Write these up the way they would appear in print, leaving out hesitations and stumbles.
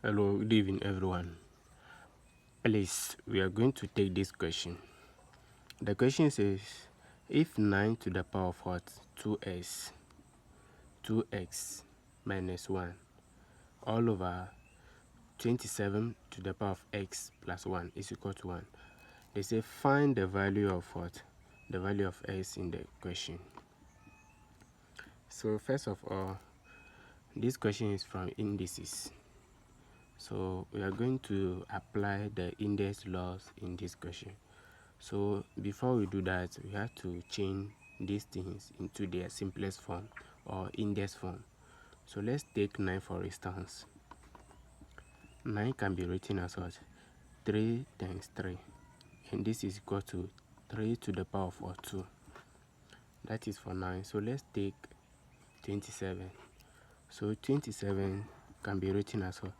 Hello, good evening everyone. Please, we are going to take this question. The question says, if 9 to the power of what? 2x minus 1 all over 27 to the power of x plus 1 is equal to 1. They say find the value of what? The value of x in the question. So first of all, this question is from Indices. So we are going to apply the index laws in this question. So before we do that, we have to change these things into their simplest form or index form. So let's take 9 for instance. 9 can be written as what? 3 times 3, and this is equal to 3 to the power of 2. That is for 9. So let's take 27. So 27 can be written as what?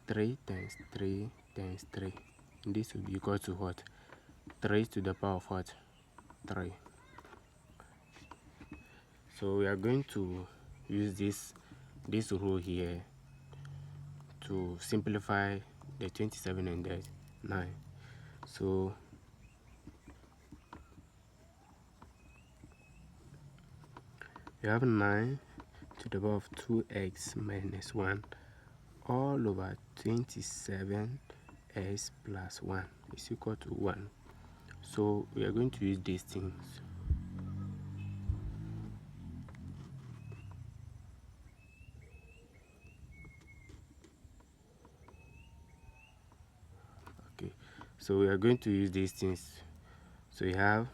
3 times 3 times 3. And this will be equal to what? 3 to the power of what? 3. So we are going to use this rule here to simplify the 27 and the 9. So you have 9 to the power of 2x minus 1 all over 27x plus 1 is equal to 1. So we are going to use these things. Okay, so we are going to use these things. So you have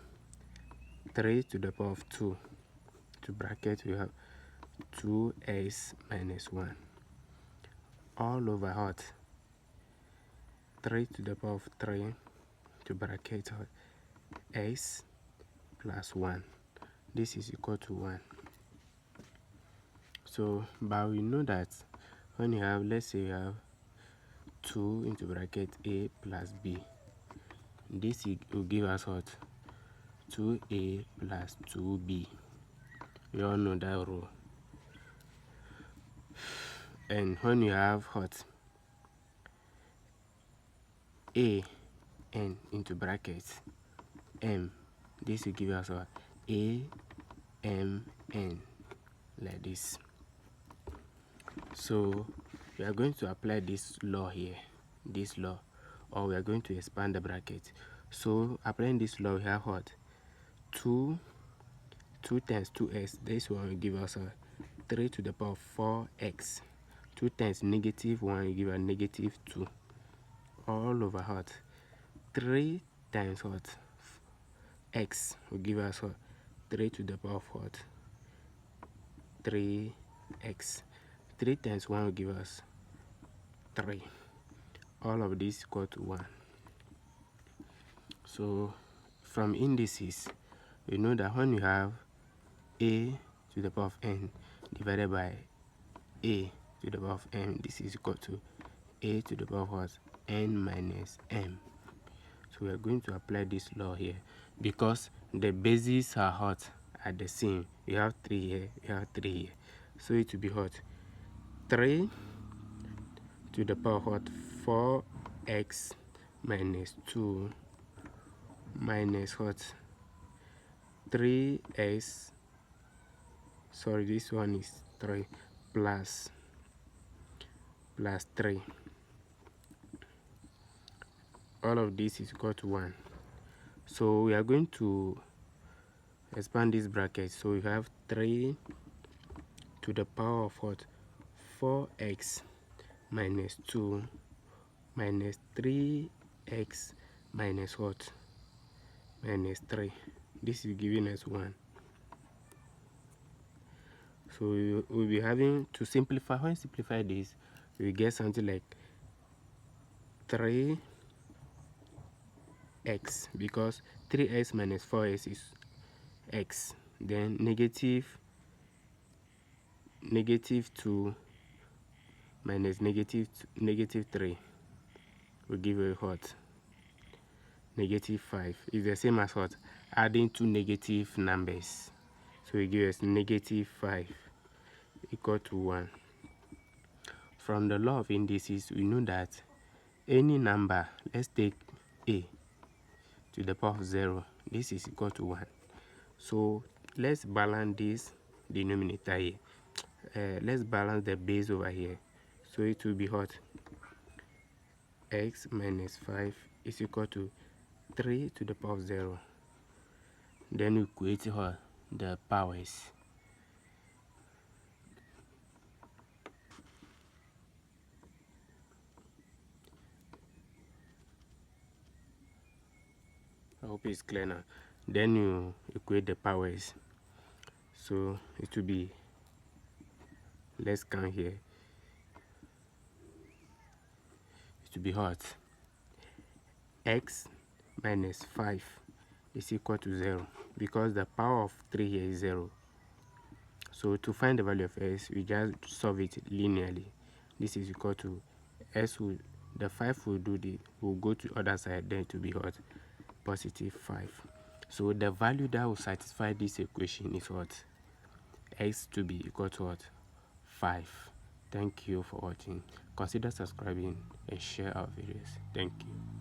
3 to the power of 2 to bracket, we have 2x minus 1 all over what? 3 to the power of 3 to bracket x plus 1. This is equal to 1. So but we know that when you have, let's say you have 2 into bracket a plus b, this will give us what? 2a plus 2b. We all know that rule. And when you have what? A n into brackets m, this will give us what? A m n, like this. So we are going to apply this law here, this law, or we are going to expand the bracket. So applying this law, we have what? 2 times 2x, this one will give us 3 to the power of 4x. 2 times negative 1 will give us negative 2 all over what? 3 times what? X will give us what? 3 to the power of what? 3x. 3 times 1 will give us 3. All of this equal to 1. So from indices, we know that when you have a to the power of n divided by a to the power of m, this is equal to a to the power of what? N minus m. So we are going to apply this law here because the bases are hot at the same. You have 3 here, you have 3 here. So it will be hot 3 to the power of what? 4x minus 2 minus what? 3x, sorry, this one is 3 plus 3. All of this is equal to 1. So we are going to expand this bracket. So we have 3 to the power of what? 4x minus 2 minus 3x minus what? Minus 3. This is giving us 1. So we will be having to simplify. When simplify this, we get something like 3x, because 3x minus 4x is x. Then negative 2 minus negative 3 will give you what? Negative 5. It's the same as what? Adding two negative numbers. So it gives us negative 5 equal to 1. From the law of indices, we know that any number, let's take a to the power of 0, this is equal to 1. So let's balance this denominator here. Let's balance the base over here. So it will be what? X minus 5 is equal to 3 to the power of 0. Then we create what? The powers. I hope it's clear now. Then you equate the powers. So it will be, let's count here. It will be what? X minus 5 is equal to 0 because the power of 3 here is 0. So to find the value of s, we just solve it linearly. This is equal to s will, the 5 will go to other side, then to be what? Positive 5. So the value that will satisfy this equation is what? X to be equal to what? 5. Thank you for watching. Consider subscribing and share our videos. Thank you.